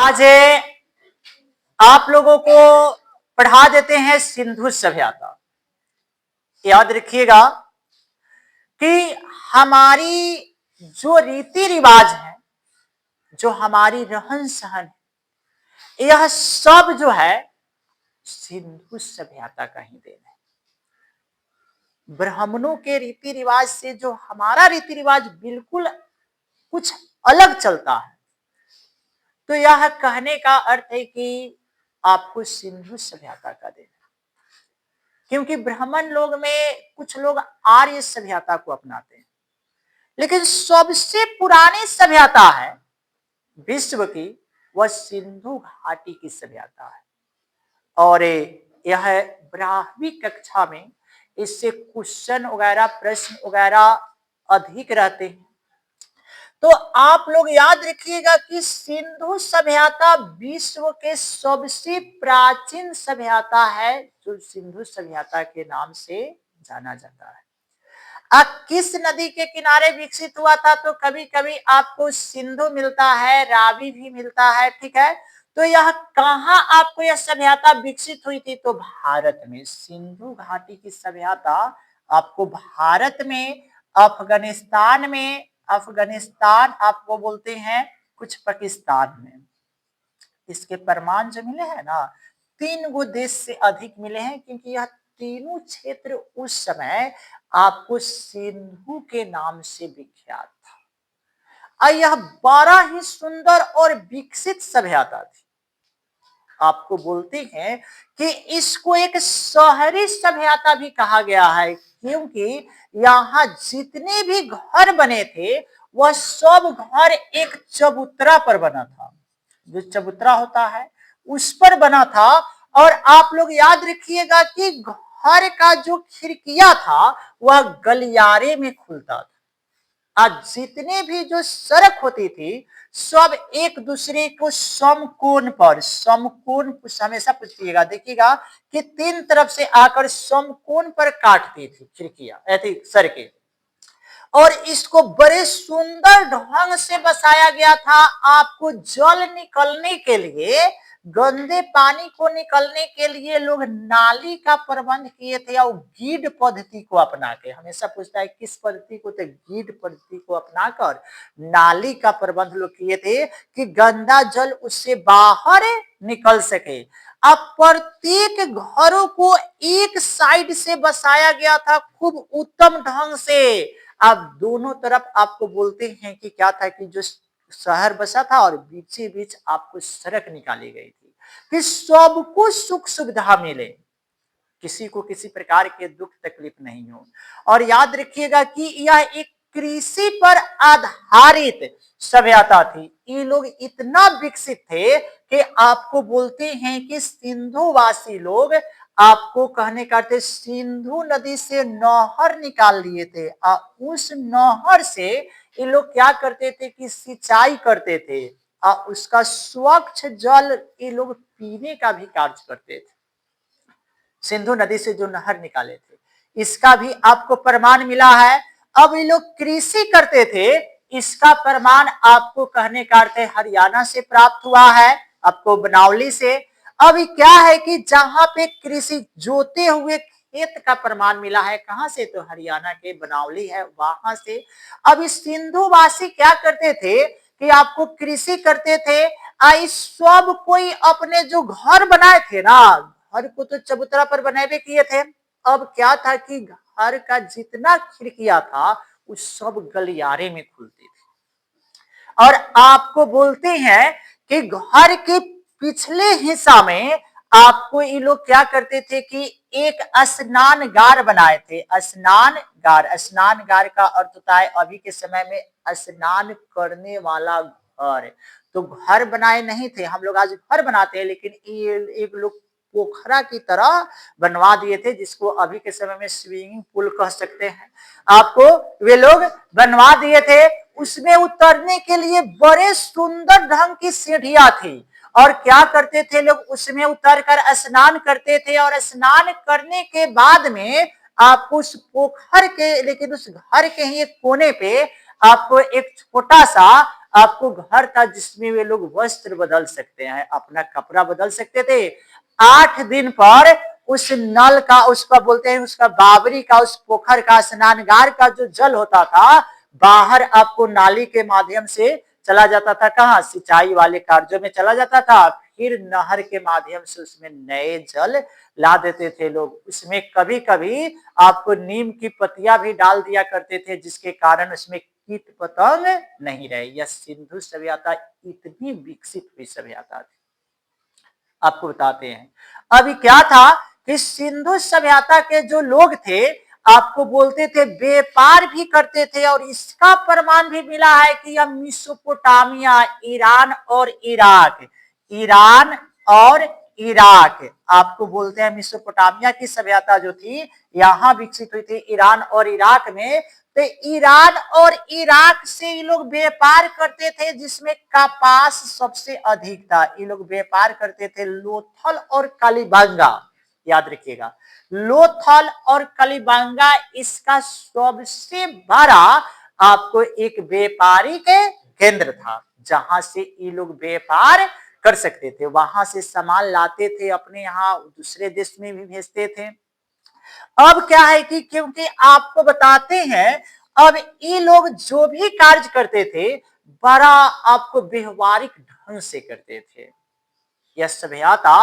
आज आप लोगों को पढ़ा देते हैं सिंधु सभ्यता। याद रखिएगा कि हमारी जो रीति रिवाज है, जो हमारी रहन सहन है, यह सब जो है सिंधु सभ्यता का ही देन है। ब्राह्मणों के रीति रिवाज से जो हमारा रीति रिवाज बिल्कुल कुछ अलग चलता है, तो यह कहने का अर्थ है कि आपको सिंधु सभ्यता का देन है। क्योंकि ब्राह्मण लोग में कुछ लोग आर्य सभ्यता को अपनाते हैं, लेकिन सबसे पुरानी सभ्यता है विश्व की, वह सिंधु घाटी की सभ्यता है। और यह बारहवीं कक्षा में इससे क्वेश्चन वगैरह प्रश्न वगैरह अधिक रहते हैं। तो आप लोग याद रखिएगा कि सिंधु सभ्यता विश्व के सबसे प्राचीन सभ्यता है, जो सिंधु सभ्यता के नाम से जाना जाता है। किस नदी के किनारे विकसित हुआ था? तो कभी कभी आपको सिंधु मिलता है, रावी भी मिलता है, ठीक है। तो यह कहाँ आपको यह सभ्यता विकसित हुई थी? तो भारत में। सिंधु घाटी की सभ्यता आपको भारत में, अफगानिस्तान आपको बोलते हैं, कुछ पाकिस्तान में इसके प्रमाण जो मिले हैं ना, 3 गो देश से अधिक मिले हैं, क्योंकि यह तीनों क्षेत्र उस समय आपको सिंधु के नाम से विख्यात था। यह बड़ा ही सुंदर और विकसित सभ्यता थी। आपको बोलते हैं कि इसको एक शहरी सभ्यता भी कहा गया है, क्योंकि यहाँ जितने भी घर बने थे वह सब घर एक चबूतरा पर बना था। जो चबूतरा होता है उस पर बना था। और आप लोग याद रखिएगा कि घर का जो खिड़कियां था वह गलियारे में खुलता था। आज जितने भी जो सड़क होती थी सब एक दूसरे को समकोण पर, समकोण हमेशा पूछिएगा, देखिएगा कि 3 तरफ से आकर समकोण पर काटती थी खिड़कियां, ऐसी सड़कें। और इसको बड़े सुंदर ढंग से बसाया गया था। आपको जल निकलने के लिए, गंदे पानी को निकलने के लिए लोग नाली का प्रबंध किए थे, और गीड पद्धति को अपना के, हमेशा पूछता है किस पद्धति को? तो गीड पद्धति को अपनाकर नाली का प्रबंध लोग किए थे कि गंदा जल उससे बाहर निकल सके। अब प्रत्येक घरों को एक साइड से बसाया गया था खूब उत्तम ढंग से। अब दोनों तरफ आपको बोलते हैं कि क्या था कि जो शहर बसा था और बीचे बीच आपको सड़क निकाली गई थी कि सबको सुख सुविधा मिले, किसी को किसी प्रकार के दुख तकलीफ नहीं हो। और याद रखिएगा कि यह एक कृषि पर आधारित सभ्यता थी। ये लोग इतना विकसित थे कि आपको बोलते हैं कि सिंधुवासी लोग, आपको कहने का अर्थ सिंधु नदी से नहर निकाल लिए थे, और उस नहर से ये लोग क्या करते थे कि सिंचाई करते थे, और उसका स्वच्छ जल ये लोग पीने का भी कार्य करते थे। सिंधु नदी से जो नहर निकाले थे, इसका भी आपको प्रमाण मिला है। अब ये लोग कृषि करते थे, इसका प्रमाण आपको कहने का अर्थ है हरियाणा से प्राप्त हुआ है, आपको बनावली से। अब क्या है कि जहां पे कृषि जोते हुए खेत का प्रमाण मिला है, कहां से? तो हरियाणा के बनावली है, वहां से। अब इस सिंधुवासी क्या करते थे कि आपको कृषि करते थे, इस सब कोई अपने जो घर बनाए थे ना, घर को तो चबूतरा पर बनाए किए थे। अब क्या था कि घर का जितना खिड़कियां था वो सब गलियारे में खुलती थी। और आपको बोलते हैं कि घर के पिछले हिस्सा में आपको ये लोग क्या करते थे कि एक स्नानगार बनाए थे। स्नानगार का अर्थ होता है अभी के समय में स्नान करने वाला घर। तो घर बनाए नहीं थे, हम लोग आज घर बनाते हैं, लेकिन ये एक लोग पोखरा की तरह बनवा दिए थे, जिसको अभी के समय में स्विमिंग पूल कह सकते हैं। आपको वे लोग बनवा दिए थे। उसमें उतरने के लिए बड़े सुंदर ढंग की सीढ़ियां थी, और क्या करते थे लोग, उसमें उतरकर स्नान करते थे। और स्नान करने के बाद में आपको उस पोखर के, लेकिन उस घर के ही एक कोने पे आपको एक छोटा सा आपको घर था जिसमें वे लोग वस्त्र बदल सकते हैं, अपना कपड़ा बदल सकते थे। 8 दिन पर उस नल का, उसका बोलते हैं उसका बावरी का, उस पोखर का, स्नानगार का जो जल होता था बाहर आपको नाली के माध्यम से चला जाता था। कहाँ? सिंचाई वाले कार्यों में चला जाता था। फिर नहर के माध्यम से उसमें नए जल ला देते थे लोग। उसमें कभी कभी आपको नीम की पत्तियां भी डाल दिया करते थे, जिसके कारण उसमें कीट पतंग नहीं रहे। यह सिंधु सभ्यता इतनी विकसित हुई सभ्यता थी। आपको बताते हैं अभी क्या था कि सिंधु सभ्यता के जो लोग थे आपको बोलते थे व्यापार भी करते थे, और इसका प्रमाण भी मिला है कि यह मेसोपोटामिया, ईरान और इराक, ईरान और इराक आपको बोलते हैं मेसोपोटामिया की सभ्यता जो थी यहां विकसित हुई थी, ईरान और इराक में। तो ईरान और इराक से ये लोग व्यापार करते थे, जिसमें कपास सबसे अधिक था। ये लोग व्यापार करते थे लोथल और कालीबांगा, याद रखिएगा, लोथल और कालीबांगा इसका सबसे बड़ा आपको एक व्यापारिक केंद्र था, जहां से ये लोग व्यापार कर सकते थे। वहां से सामान लाते थे, अपने यहाँ दूसरे देश में भी भेजते थे। अब क्या है कि क्योंकि आपको बताते हैं अब ये लोग जो भी कार्य करते थे बड़ा आपको व्यवहारिक ढंग से करते थे। यह सभ्यता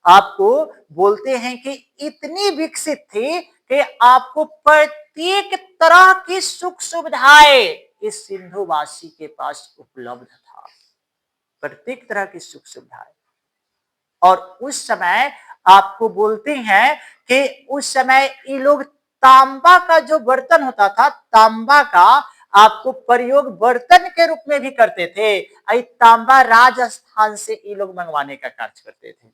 आपको बोलते हैं कि इतनी विकसित थी कि आपको प्रत्येक तरह की सुख सुविधाएं इस सिंधुवासी के पास उपलब्ध था, प्रत्येक तरह की सुख सुविधाएं। और उस समय आपको बोलते हैं कि उस समय ये लोग तांबा का जो बर्तन होता था, तांबा का आपको प्रयोग बर्तन के रूप में भी करते थे। तांबा राजस्थान से ये लोग मंगवाने का कार्य करते थे,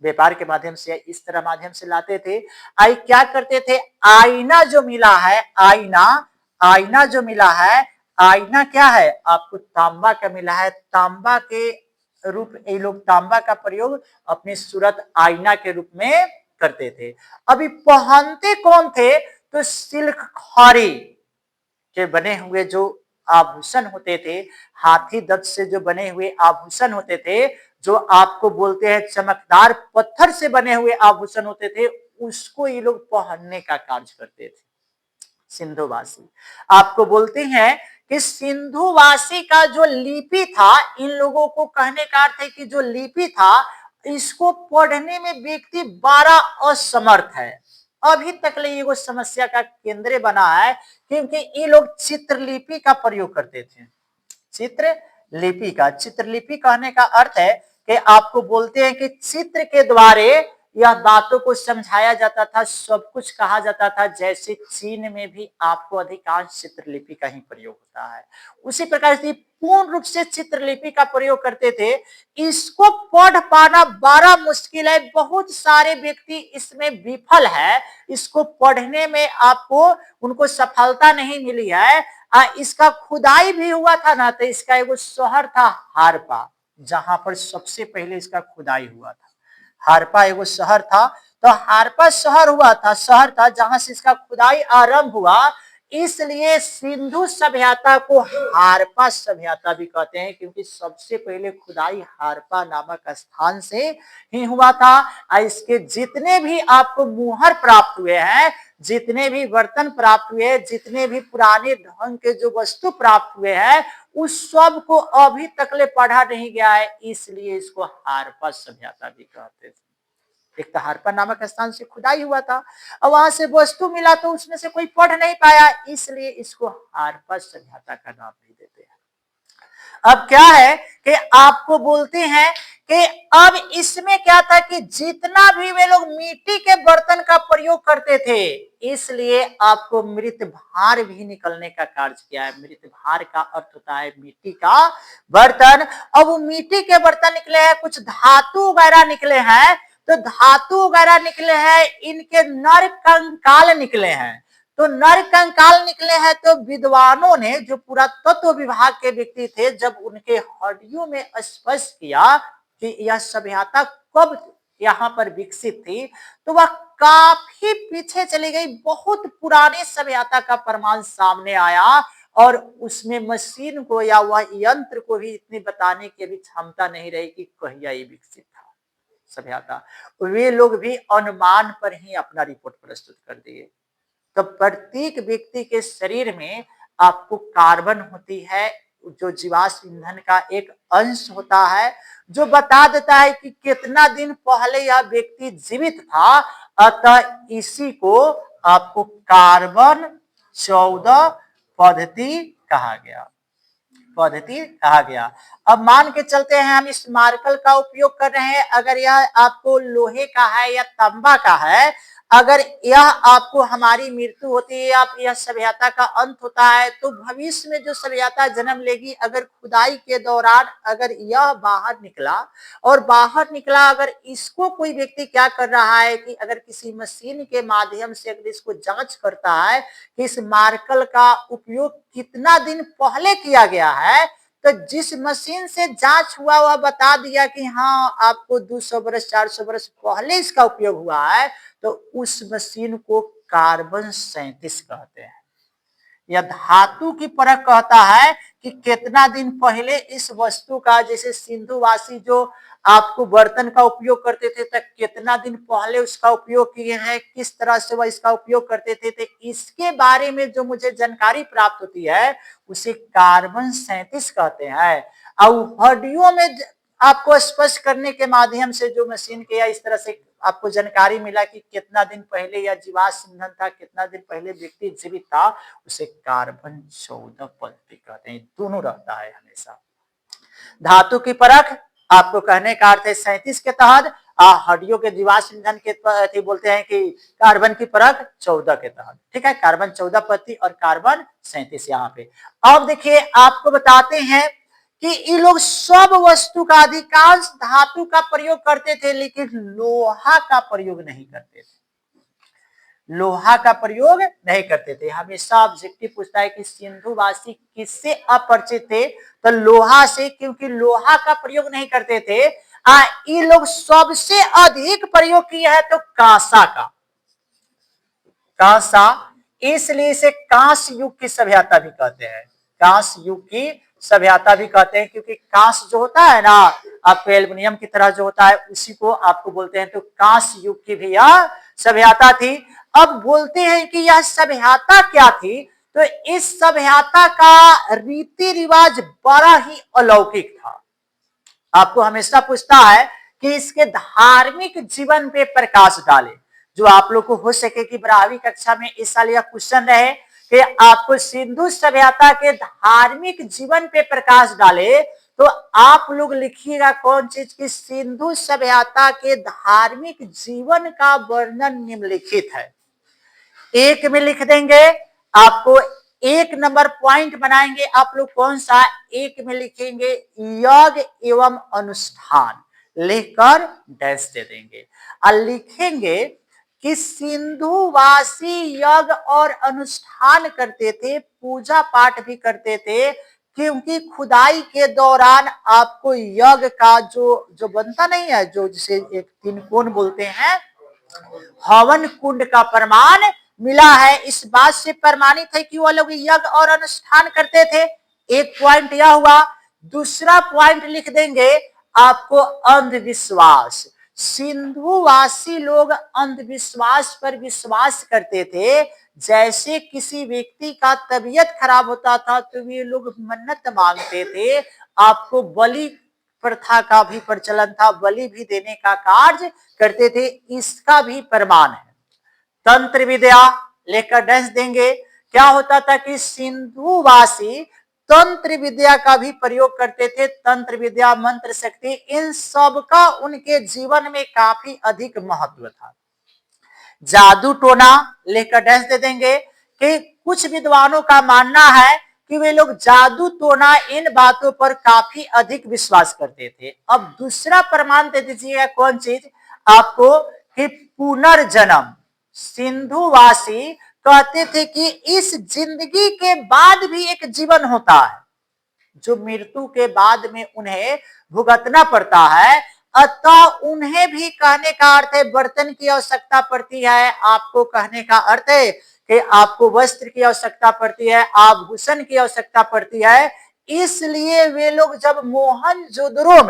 व्यापार के माध्यम से इस तरह माध्यम से लाते थे। आई क्या करते थे, आईना जो मिला है, आईना, आईना जो मिला है, आईना क्या है आपको तांबा का मिला है, तांबा के रूप ये लोग तांबा का प्रयोग अपनी सूरत आईना के रूप में करते थे। अभी पहनते कौन थे, तो सिल्क खारी के बने हुए जो आभूषण होते थे, हाथी दंत से जो बने हुए आभूषण होते थे, जो आपको बोलते हैं चमकदार पत्थर से बने हुए आभूषण होते थे, उसको ये लोग पहनने का कार्य करते थे सिंधुवासी। आपको बोलते हैं कि सिंधुवासी का जो लिपि था, इन लोगों को कहने का अर्थ है कि जो लिपि था इसको पढ़ने में व्यक्ति बड़ा असमर्थ है। अभी तक ले ये समस्या का केंद्र बना है, क्योंकि ये लोग चित्रलिपि का प्रयोग करते थे। चित्रलिपि का, चित्रलिपि कहने का अर्थ है कि आपको बोलते हैं कि चित्र के द्वारा यह बातों को समझाया जाता था, सब कुछ कहा जाता था। जैसे चीन में भी आपको अधिकांश चित्रलिपि का ही प्रयोग होता है, उसी प्रकार से पूर्ण रूप से चित्रलिपि का प्रयोग करते थे। इसको पढ़ पाना बड़ा मुश्किल है, बहुत सारे व्यक्ति इसमें विफल है, इसको पढ़ने में आपको उनको सफलता नहीं मिली है। इसका खुदाई भी हुआ था ना, तो इसका एक शहर था हारपा, जहां पर सबसे पहले इसका खुदाई हुआ था। हारपा एगो शहर था, तो हारपा शहर था जहां से इसका खुदाई आरंभ हुआ। इसलिए सिंधु सभ्यता को हारपा सभ्यता भी कहते हैं, क्योंकि सबसे पहले खुदाई हारपा नामक स्थान से ही हुआ था। इसके जितने भी आपको मुहर प्राप्त हुए हैं, जितने भी बर्तन प्राप्त हुए हैं, जितने भी पुराने ढंग के जो वस्तु प्राप्त हुए हैं, उस सब को अभी तक ले पढ़ा नहीं गया है, इसलिए इसको हारपा सभ्यता भी कहते थे। एक तो हारपा नामक स्थान से खुदाई हुआ था, और वहां से वस्तु मिला तो उसमें से कोई पढ़ नहीं पाया, इसलिए इसको हारपा सभ्यता का नाम भी देते हैं। अब क्या है कि आपको बोलते हैं कि अब इसमें क्या था कि जितना भी वे लोग मिट्टी के बर्तन का प्रयोग करते थे, इसलिए आपको मृत भार भी निकलने का कार्य किया है। मृत भार का अर्थ होता है मिट्टी का बर्तन। अब वो मिट्टी के बर्तन निकले हैं, कुछ धातु वगैरह निकले हैं, तो धातु वगैरह निकले हैं, इनके नर कंकाल निकले हैं। तो नर कंकाल निकले हैं, तो विद्वानों ने, जो पुरातत्व विभाग के व्यक्ति थे, जब उनके हड्डियों में स्पष्ट किया कि यह सभ्यता कब यहाँ पर विकसित थी, तो वह काफी पीछे चली गई। बहुत पुरानी सभ्यता का प्रमाण सामने आया, और उसमें मशीन को या वह यंत्र को भी इतनी बताने की भी क्षमता नहीं रही कि कहिया ये विकसित था सभ्यता। वे लोग भी अनुमान पर ही अपना रिपोर्ट प्रस्तुत कर दिए। तो प्रत्येक व्यक्ति के शरीर में आपको कार्बन होती है, जो जीवाश्म ईंधन का एक अंश होता है, जो बता देता है कि कितना दिन पहले यह व्यक्ति जीवित था। अतः इसी को आपको कार्बन 14 पद्धति कहा गया, पद्धति कहा गया। अब मान के चलते हैं हम इस मार्कर का उपयोग कर रहे हैं, अगर यह आपको लोहे का है या तांबा का है, अगर यह आपको हमारी मृत्यु होती है या यह सभ्यता का अंत होता है, तो भविष्य में जो सभ्यता जन्म लेगी, अगर खुदाई के दौरान अगर यह बाहर निकला और बाहर निकला, अगर इसको कोई व्यक्ति क्या कर रहा है कि अगर किसी मशीन के माध्यम से अगर इसको जांच करता है कि इस मार्कर का उपयोग कितना दिन पहले किया गया है, तो जिस मशीन से जांच हुआ वह बता दिया कि हाँ आपको 200 वर्ष 400 वर्ष पहले इसका उपयोग हुआ है, तो उस मशीन को कार्बन 37 कहते हैं। यह धातु की परख कहता है कि कितना दिन पहले इस वस्तु का, जैसे सिंधुवासी जो आपको बर्तन का उपयोग करते थे, तो कितना दिन पहले उसका उपयोग किए हैं, किस तरह से वह इसका उपयोग करते थे, तो इसके बारे में जो मुझे जानकारी प्राप्त होती है उसे कार्बन 37 कहते हैं। और हड्डियों में आपको स्पष्ट करने के माध्यम से जो मशीन के या इस तरह से आपको जानकारी मिला कि कितना दिन पहले या जीवाश्म ईंधन था, कितना दिन पहले व्यक्ति जीवित था, उसे कार्बन 14 पद्धति कहते हैं। दोनों रहता है हमेशा। धातु की परख आपको कहने का अर्थ है 37 के तहत, हड्डियों के जीवाश्म ईंधन के बोलते हैं कि कार्बन की परख 14 के तहत। ठीक है, कार्बन 14 पद्धति और कार्बन 37 यहाँ पे। अब देखिए आपको बताते हैं कि ये लोग सब वस्तु का अधिकांश धातु का प्रयोग करते थे, लेकिन लोहा का प्रयोग नहीं करते थे। लोहा का प्रयोग नहीं करते थे। हमेशा ऑब्जेक्टिव पूछता है कि सिंधुवासी किससे अपरिचित थे, तो लोहा से, क्योंकि लोहा का प्रयोग नहीं करते थे। ये लोग सबसे अधिक प्रयोग किए हैं तो कांसा का, कांसा, इसलिए इसे कांस युग की सभ्यता भी कहते हैं, कांस युग की सभ्यता भी कहते हैं, क्योंकि कांस जो होता है ना आपको एल्युमिनियम की तरह जो होता है, उसी को आपको बोलते हैं। तो कांस युग की भी यह सभ्यता थी। अब बोलते हैं कि यह सभ्यता क्या थी, तो इस सभ्यता का रीति रिवाज बड़ा ही अलौकिक था। आपको हमेशा पूछता है कि इसके धार्मिक जीवन पे प्रकाश डाले, जो आप लोग को हो सके कि 12वीं कक्षा में इस साल यह क्वेश्चन रहे कि आपको सिंधु सभ्यता के धार्मिक जीवन पे प्रकाश डाले, तो आप लोग लिखिएगा कौन चीज की सिंधु सभ्यता के धार्मिक जीवन का वर्णन निम्नलिखित है। एक में लिख देंगे, आपको 1 नंबर पॉइंट बनाएंगे आप लोग, कौन सा, एक में लिखेंगे यज्ञ एवं अनुष्ठान, लिखकर डैश दे देंगे और लिखेंगे कि सिंधुवासी यज्ञ और अनुष्ठान करते थे, पूजा पाठ भी करते थे, क्योंकि खुदाई के दौरान आपको यज्ञ का जो बनता नहीं है, जो जिसे एक तिनकोण बोलते हैं, हवन कुंड का प्रमाण मिला है। इस बात से प्रमाणित है कि वो लोग यज्ञ और अनुष्ठान करते थे। एक पॉइंट यह हुआ। दूसरा पॉइंट लिख देंगे आपको अंधविश्वास। सिंधुवासी लोग अंधविश्वास पर विश्वास करते थे। जैसे किसी व्यक्ति का तबीयत खराब होता था तो वे लोग मन्नत मांगते थे। आपको बलि प्रथा का भी प्रचलन था, बलि भी देने का कार्य करते थे, इसका भी प्रमाण है। तंत्र विद्या लेकर डैश देंगे। क्या होता था कि सिंधुवासी तंत्र विद्या का भी प्रयोग करते थे। तंत्र विद्या, मंत्र शक्ति, इन सब का उनके जीवन में काफी अधिक महत्व था। जादू टोना लेकर डैश दे देंगे कि कुछ विद्वानों का मानना है कि वे लोग जादू टोना इन बातों पर काफी अधिक विश्वास करते थे। अब दूसरा प्रमाण दे दीजिएगा, कौन चीज आपको, कि पुनर्जन्म। सिंधुवासी कहते थे कि इस जिंदगी के बाद भी एक जीवन होता है, जो मृत्यु के बाद में उन्हें भुगतना पड़ता है। अतः उन्हें भी कहने का अर्थ है बर्तन की आवश्यकता पड़ती है। आपको कहने का अर्थ है कि आपको वस्त्र की आवश्यकता पड़ती है, आभूषण की आवश्यकता पड़ती है। इसलिए वे लोग जब मोहनजोदड़ो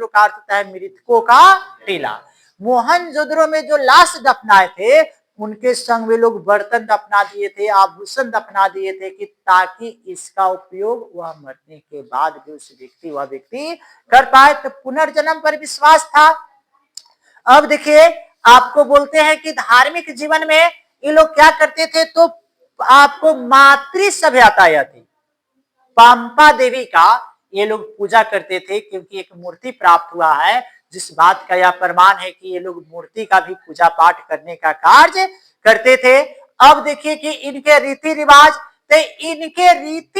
का अर्थ होता है मृतकों का टीला, मोहनजोदड़ो में जो लाश दफनाए थे उनके संग वे लोग बर्तन दफना दिए थे, आभूषण दफना दिए थे कि ताकि इसका उपयोग वह मरने के बाद भी वह व्यक्ति कर पाए। तो पुनर्जन्म पर विश्वास था। अब देखिए, आपको बोलते हैं कि धार्मिक जीवन में ये लोग क्या करते थे, तो आपको मातृ सभ्यता यह थी, पांपा देवी का ये लोग पूजा करते थे, क्योंकि एक मूर्ति प्राप्त हुआ है जिस बात का यह प्रमाण है कि ये लोग मूर्ति का भी पूजा पाठ करने का कार्य करते थे। अब देखिए कि इनके रीति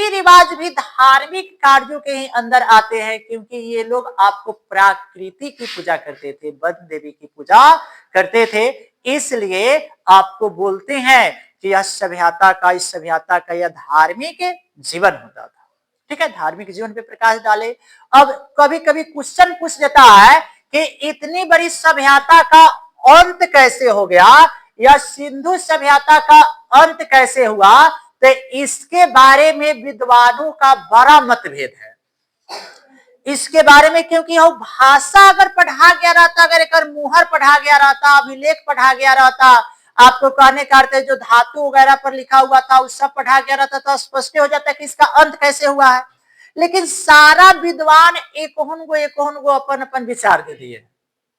रिवाज भी धार्मिक कार्यों के ही अंदर आते हैं, क्योंकि ये लोग आपको प्रकृति की पूजा करते थे, वन देवी की पूजा करते थे। इसलिए आपको बोलते हैं कि इस सभ्यता का यह धार्मिक जीवन होता था। ठीक है, धार्मिक जीवन पे प्रकाश डाले। अब कभी कभी क्वेश्चन पूछ देता है कि इतनी बड़ी सभ्यता का अंत कैसे हो गया, या सिंधु सभ्यता का अंत कैसे हुआ, तो इसके बारे में विद्वानों का बड़ा मतभेद है इसके बारे में। क्योंकि वो भाषा अगर पढ़ा गया रहता, अगर एक मुहर पढ़ा गया रहता, अभिलेख पढ़ा गया रहता, आपको कहने का अर्थ है जो धातु वगैरह पर लिखा हुआ था उस सब पढ़ा गया रहता, तो स्पष्ट हो जाता कि इसका अंत कैसे हुआ है। लेकिन सारा विद्वान एक अपन अपन विचार दे दिए,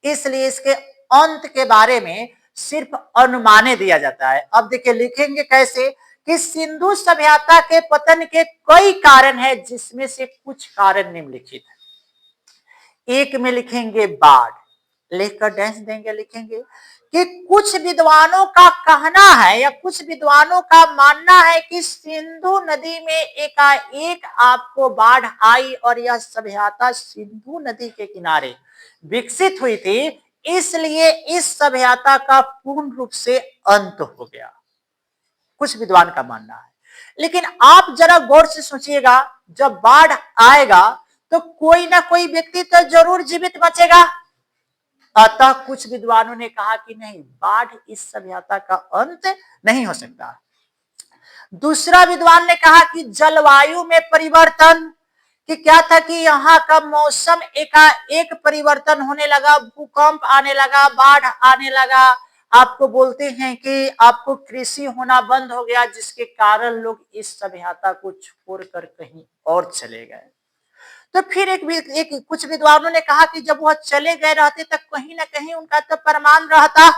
इसलिए इसके अंत के बारे में सिर्फ अनुमाने दिया जाता है। अब देखिए लिखेंगे कैसे कि सिंधु सभ्यता के पतन के कई कारण है, जिसमें से कुछ कारण निम्नलिखित है। एक में लिखेंगे बाढ़, लिखकर डैश देंगे, लिखेंगे कि कुछ विद्वानों का कहना है या कुछ विद्वानों का मानना है कि सिंधु नदी में एकाएक आपको बाढ़ आई और यह सभ्यता सिंधु नदी के किनारे विकसित हुई थी, इसलिए इस सभ्यता का पूर्ण रूप से अंत हो गया, कुछ विद्वान का मानना है। लेकिन आप जरा गौर से सोचिएगा, जब बाढ़ आएगा तो कोई ना कोई व्यक्ति तो जरूर जीवित बचेगा। अतः कुछ विद्वानों ने कहा कि नहीं, बाढ़ इस सभ्यता का अंत नहीं हो सकता। दूसरा विद्वान ने कहा कि जलवायु में परिवर्तन, कि क्या था कि यहाँ का मौसम एकाएक परिवर्तन होने लगा, भूकंप आने लगा, बाढ़ आने लगा। आपको बोलते हैं कि आपको कृषि होना बंद हो गया, जिसके कारण लोग इस सभ्यता को छोड़कर कहीं और चले गए। तो फिर कुछ विद्वानों ने कहा कि जब वह चले गए रहते तब कहीं ना कहीं उनका तो प्रमाण रहता,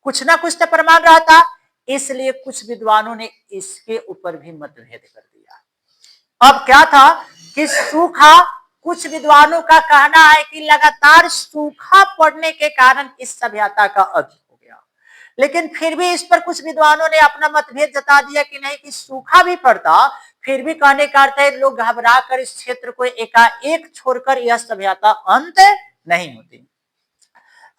कुछ ना कुछ तो प्रमाण रहता। इसलिए कुछ विद्वानों ने इसके ऊपर भी मतभेद कर दिया। अब क्या था कि सूखा, कुछ विद्वानों का कहना है कि लगातार सूखा पड़ने के कारण इस सभ्यता का अंत हो गया। लेकिन फिर भी इस पर कुछ विद्वानों ने अपना मतभेद जता दिया कि नहीं, कि सूखा भी पड़ता, फिर भी कहने का अर्थ है लोग घबरा कर इस क्षेत्र को एकाएक छोड़कर यह सभ्यता अंत नहीं होती।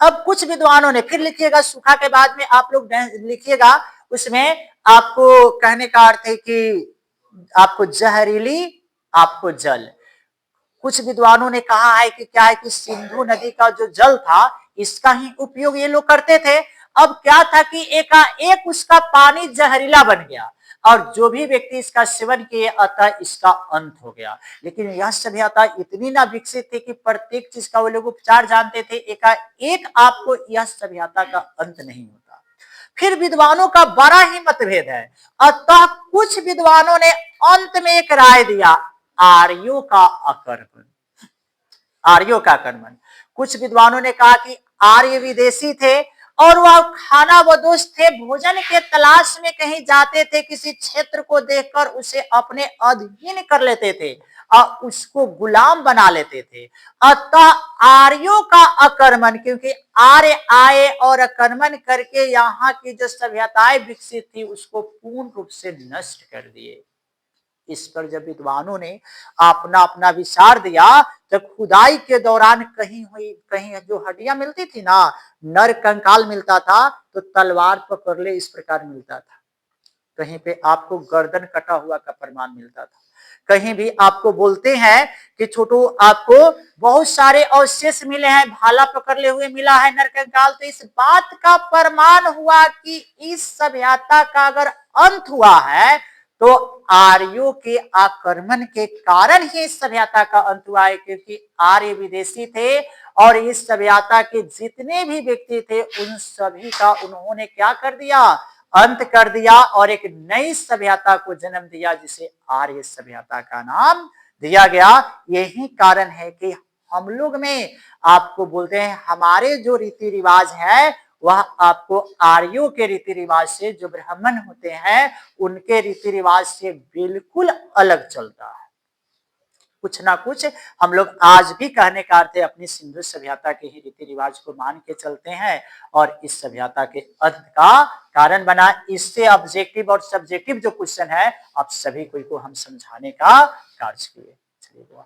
अब कुछ विद्वानों ने फिर लिखिएगा, सूखा के बाद में आप लोग लिखिएगा, उसमें आपको कहने का अर्थ है कि आपको जहरीली, आपको जल। कुछ विद्वानों ने कहा है कि क्या है कि सिंधु नदी का जो जल था इसका ही उपयोग ये लोग करते थे। अब क्या था कि एकाएक उसका पानी जहरीला बन गया और जो भी व्यक्ति इसका सेवन किए, अतः इसका अंत हो गया। लेकिन यह सभ्यता इतनी ना विकसित थी कि प्रत्येक चीज का वो लोग उपचार जानते थे, एकाएक आपको यह सभ्यता का अंत नहीं होता। फिर विद्वानों का बड़ा ही मतभेद है। अतः कुछ विद्वानों ने अंत में एक राय दिया, आर्यों का आक्रमण, आर्यों का आक्रमण। कुछ विद्वानों ने कहा कि आर्य विदेशी थे और वह खाना बदोश थे, भोजन के तलाश में कहीं जाते थे, किसी क्षेत्र को देखकर उसे अपने अधीन कर लेते थे और उसको गुलाम बना लेते थे। अतः आर्यों का आक्रमण, क्योंकि आर्य आए और आक्रमण करके यहाँ की जो सभ्यताएं विकसित थी उसको पूर्ण रूप से नष्ट कर दिए। इस पर जब विद्वानों ने अपना अपना विचार दिया, तो खुदाई के दौरान कहीं जो हड्डियां मिलती थी ना, नर कंकाल मिलता था, तो तलवार पकड़ ले इस प्रकार मिलता था। कहीं पे आपको गर्दन कटा हुआ का प्रमाण मिलता था, कहीं भी आपको बोलते हैं कि छोटू आपको बहुत सारे अवशेष मिले हैं, भाला पकड़े हुए मिला है नरकंकाल, तो इस बात का प्रमाण हुआ कि इस सभ्यता का अगर अंत हुआ है तो आर्यों के आक्रमण के कारण ही इस सभ्यता का अंत हुआ है, क्योंकि आर्य विदेशी थे और इस सभ्यता के जितने भी व्यक्ति थे उन सभी का उन्होंने क्या कर दिया, अंत कर दिया और एक नई सभ्यता को जन्म दिया जिसे आर्य सभ्यता का नाम दिया गया। यही कारण है कि हम लोग में आपको बोलते हैं हमारे जो रीति रिवाज है वह आपको आर्यों के रीति रिवाज से, जो ब्राह्मण होते हैं उनके रीति रिवाज से बिल्कुल अलग चलता है। कुछ ना कुछ हम लोग आज भी कहने का अर्थ है अपनी सिंधु सभ्यता के ही रीति रिवाज को मान के चलते हैं और इस सभ्यता के अंत का कारण बना। इससे ऑब्जेक्टिव और सब्जेक्टिव जो क्वेश्चन है आप सभी को हम समझाने का कार्य किए। चलिए।